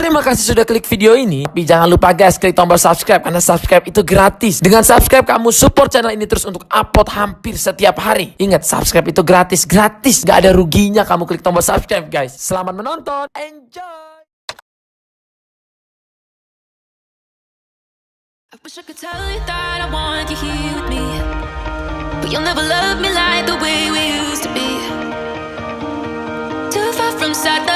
Terima kasih sudah klik video ini. Tapi jangan lupa guys, klik tombol subscribe karena subscribe itu gratis. Dengan subscribe kamu support channel ini terus untuk upload hampir setiap hari. Ingat, subscribe itu gratis, gak ada ruginya kamu klik tombol subscribe guys. Selamat menonton, enjoy. I wish I could tell you that I want you here with me, but you'll never love me like the way we used to be. Too far from sad.